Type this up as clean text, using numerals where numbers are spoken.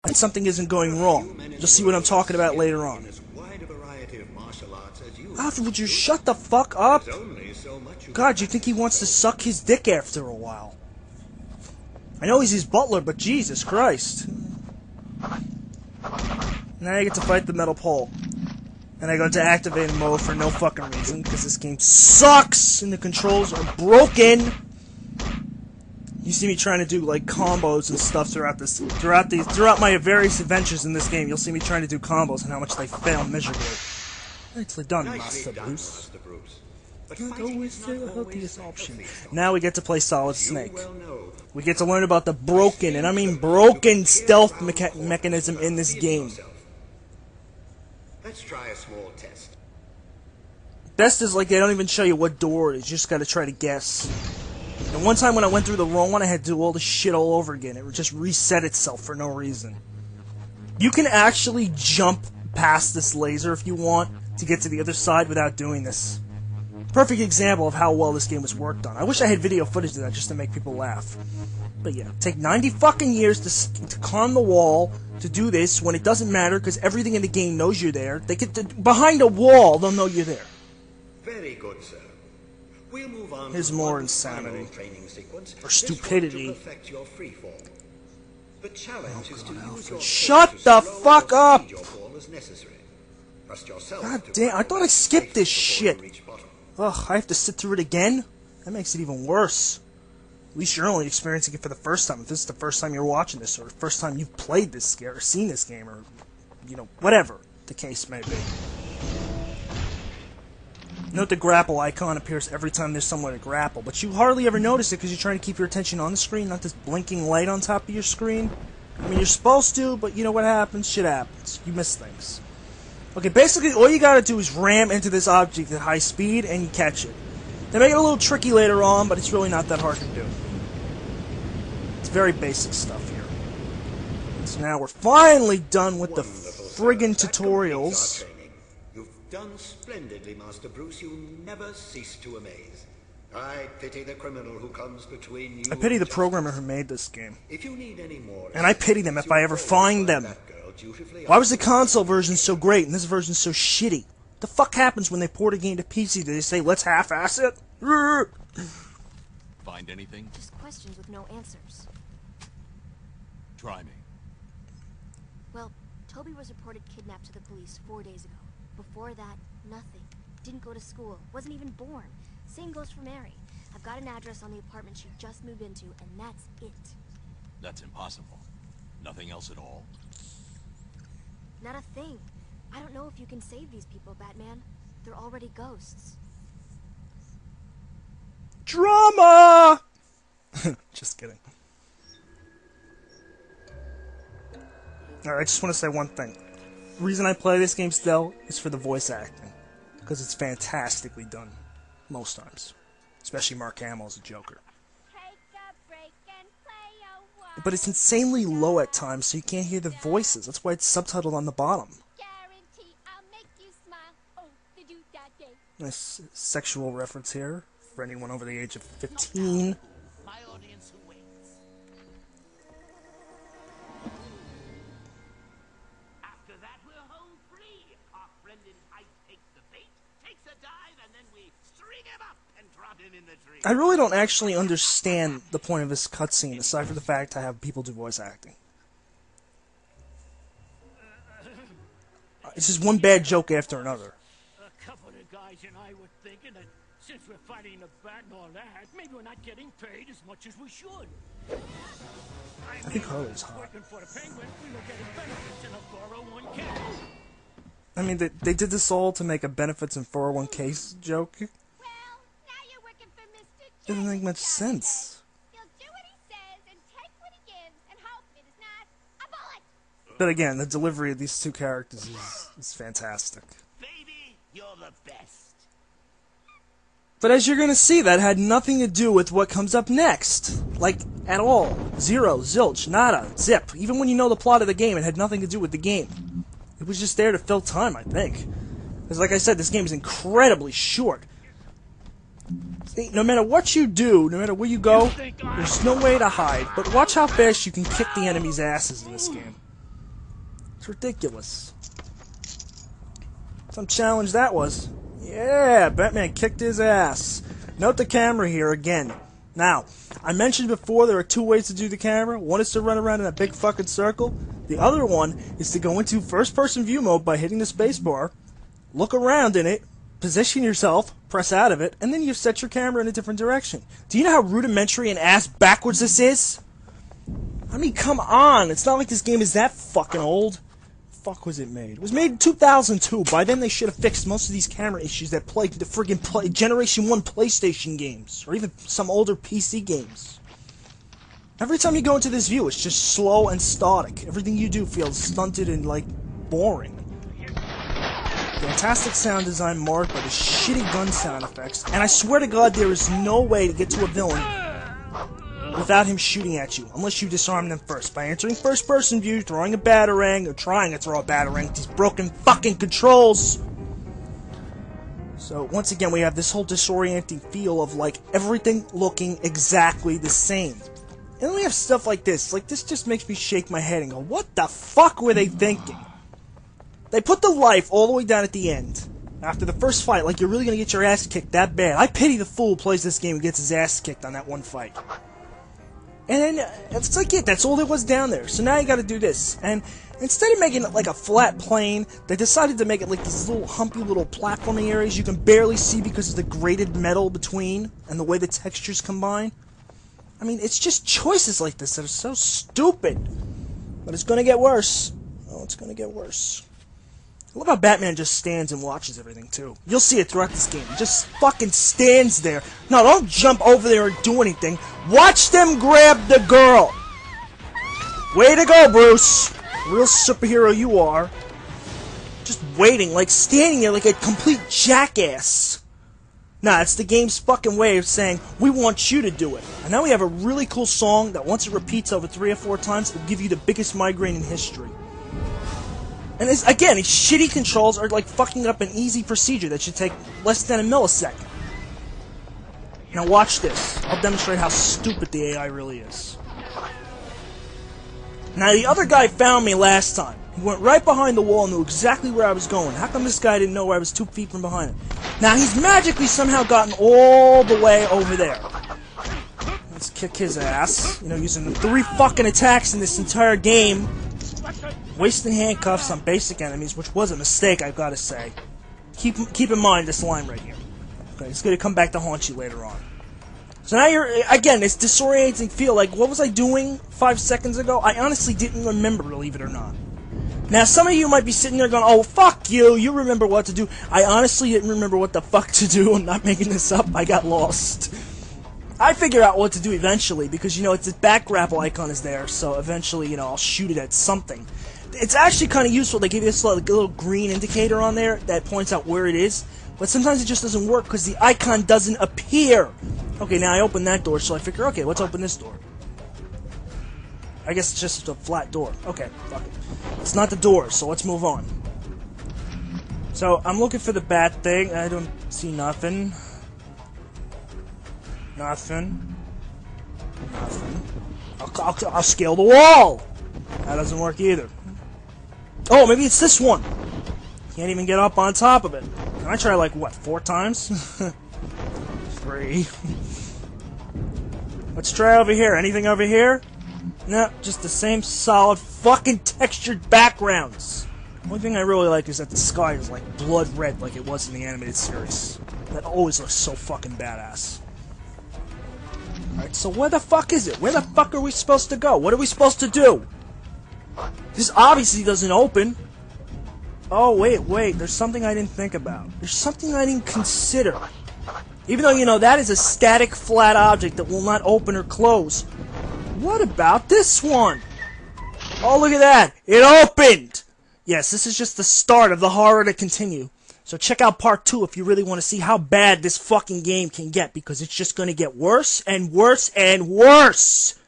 and something isn't going wrong. You'll see what I'm talking about later on. Alfred, would you shut the fuck up? God, you think he wants to suck his dick after a while? I know he's his butler, but Jesus Christ. Now I get to fight the metal pole. And I go into activated mode for no fucking reason, because this game sucks and the controls are broken. You see me trying to do like combos and stuff throughout my various adventures in this game. You'll see me trying to do combos and how much they fail miserably. Nicely done, Master Bruce. Not always the healthiest option. Now we get to play Solid Snake. We get to learn about the broken, and I mean broken, stealth mechanism in this game. Let's try a small test. Best is like they don't even show you what door it is. You just gotta try to guess. And one time when I went through the wrong one, I had to do all this shit all over again. It would just reset itself for no reason. You can actually jump past this laser if you want to get to the other side without doing this. Perfect example of how well this game was worked on. I wish I had video footage of that just to make people laugh. But yeah, take 90 fucking years to climb the wall to do this when it doesn't matter because everything in the game knows you're there. They get behind a wall, they'll know you're there. Very good, sir. We'll move on. Here's more insanity or stupidity. The challenge is to use your Shut the fuck up! your fall as necessary. Trust yourself. God damn! I thought I skipped this shit. Ugh, I have to sit through it again? That makes it even worse. At least you're only experiencing it for the first time. If this is the first time you're watching this, or the first time you've played this game, or seen this game, or, you know, whatever the case may be. Note the grapple icon appears every time there's somewhere to grapple, but you hardly ever notice it because you're trying to keep your attention on the screen, not this blinking light on top of your screen. I mean, you're supposed to, but you know what happens? Shit happens. You miss things. Okay, basically, all you gotta do is ram into this object at high speed, and you catch it. They make it a little tricky later on, but it's really not that hard to do. It's very basic stuff here. So now we're finally done with the friggin' tutorials. You've done splendidly, Master Bruce. You never cease to amaze. I pity the criminal who comes between you. I pity the programmer who made this game. If you need any more, and I pity them if I ever find them. Why was the console version so great and this version so shitty? The fuck happens when they port a game to PC? Do they say, let's half-ass it? Find anything? Just questions with no answers. Try me. Well, Toby was reported kidnapped to the police 4 days ago. Before that, nothing. Didn't go to school. Wasn't even born. Same goes for Mary. I've got an address on the apartment she just moved into, and that's it. That's impossible. Nothing else at all? Not a thing. I don't know if you can save these people, Batman. They're already ghosts. Drama! Just kidding. Alright, I just want to say one thing. The reason I play this game still is for the voice acting. Because it's fantastically done. Most times. Especially Mark Hamill as a Joker. But it's insanely low at times, so you can't hear the voices. That's why it's subtitled on the bottom. Nice sexual reference here for anyone over the age of 15. After that, we're home free. Our friend in white takes the bait, takes a dive, and then we string him up and drop him in the tree. I really don't actually understand the point of this cutscene, aside from the fact I have people do voice acting. It's just one bad joke after another. A couple of guys and I were thinking that since we're fighting the bat and all that, maybe we're not getting paid as much as we should. I think Harley's hot. Working for the Penguin, we were getting benefits in a 401k. I mean, they did this all to make a benefits and 401k joke. Well, now you're working for Mr. It doesn't make much sense. He'll do what he says and take what he gives and hope it is not a bullet. But again, the delivery of these two characters is fantastic. Baby, you're the best. But as you're gonna see, that had nothing to do with what comes up next. Like, at all. Zero, zilch, nada, zip. Even when you know the plot of the game, it had nothing to do with the game. It was just there to fill time, I think. Because like I said, this game is incredibly short. No matter what you do, no matter where you go, there's no way to hide. But watch how fast you can kick the enemy's asses in this game. It's ridiculous. Some challenge that was. Yeah, Batman kicked his ass. Note the camera here again. Now, I mentioned before there are two ways to do the camera. One is to run around in a big fucking circle. The other one is to go into first-person view mode by hitting the spacebar, look around in it, position yourself, press out of it, and then you set your camera in a different direction. Do you know how rudimentary and ass backwards this is? I mean, come on. It's not like this game is that fucking old. Fuck was it made? It was made in 2002. By then they should have fixed most of these camera issues that plagued the friggin' Generation 1 PlayStation games, or even some older PC games. Every time you go into this view, it's just slow and static. Everything you do feels stunted and, like, boring. Fantastic sound design marred by the shitty gun sound effects, and I swear to God there is no way to get to a villain without him shooting at you, unless you disarm them first, by entering first-person view, throwing a batarang, or trying to throw a batarang with these broken fucking controls. So, once again, we have this whole disorienting feel of, like, everything looking exactly the same. And then we have stuff like this. Like, this just makes me shake my head and go, what the fuck were they thinking? They put the life all the way down at the end. After the first fight, like you're really gonna get your ass kicked that bad. I pity the fool who plays this game and gets his ass kicked on that one fight. And then, it's like it, that's all there was down there. So now you gotta do this. And instead of making it like a flat plane, they decided to make it like these little humpy little platforming areas you can barely see because of the grated metal between and the way the textures combine. I mean, it's just choices like this that are so stupid. But it's gonna get worse. Oh, it's gonna get worse. I love how Batman just stands and watches everything, too. You'll see it throughout this game. He just fucking stands there. No, don't jump over there and do anything. Watch them grab the girl. Way to go, Bruce. Real superhero you are. Just waiting, like standing there like a complete jackass. Nah, it's the game's fucking way of saying, we want you to do it. And now we have a really cool song that once it repeats over 3 or 4 times, it will give you the biggest migraine in history. And it's, again, its shitty controls are like fucking up an easy procedure that should take less than a millisecond. Now watch this. I'll demonstrate how stupid the AI really is. Now the other guy found me last time. He went right behind the wall and knew exactly where I was going. How come this guy didn't know where I was 2 feet from behind him? Now he's magically somehow gotten all the way over there. Let's kick his ass. You know, using the 3 fucking attacks in this entire game. Wasting handcuffs on basic enemies, which was a mistake, I've got to say. Keep in mind this line right here. Okay, it's going to come back to haunt you later on. So now you're, again, this disorienting feel. Like, what was I doing 5 seconds ago? I honestly didn't remember, believe it or not. Now, some of you might be sitting there going, oh, fuck you, you remember what to do. I honestly didn't remember what the fuck to do. I'm not making this up. I got lost. I figure out what to do eventually, because, you know, it's the back grapple icon is there, so eventually, you know, I'll shoot it at something. It's actually kind of useful. They give you this like, little green indicator on there that points out where it is, but sometimes it just doesn't work because the icon doesn't appear. Okay, now I open that door, so I figure, okay, let's open this door. I guess it's just a flat door. Okay, fuck it. It's not the door, so let's move on. So, I'm looking for the bat thing. I don't see nothing. Nothing. I'll scale the wall! That doesn't work either. Oh, maybe it's this one. Can't even get up on top of it. Can I try, like, what, 4 times? 3. Let's try over here. Anything over here? No, just the same solid fucking textured backgrounds. The only thing I really like is that the sky is, like, blood red like it was in the animated series. That always looks so fucking badass. Alright, so where the fuck is it? Where the fuck are we supposed to go? What are we supposed to do? This obviously doesn't open. Oh, wait, there's something I didn't think about. There's something I didn't consider. Even though, you know, that is a static, flat object that will not open or close. What about this one? Oh, look at that! It opened! Yes, this is just the start of the horror to continue. So check out part 2 if you really want to see how bad this fucking game can get, because it's just gonna get worse and worse and worse!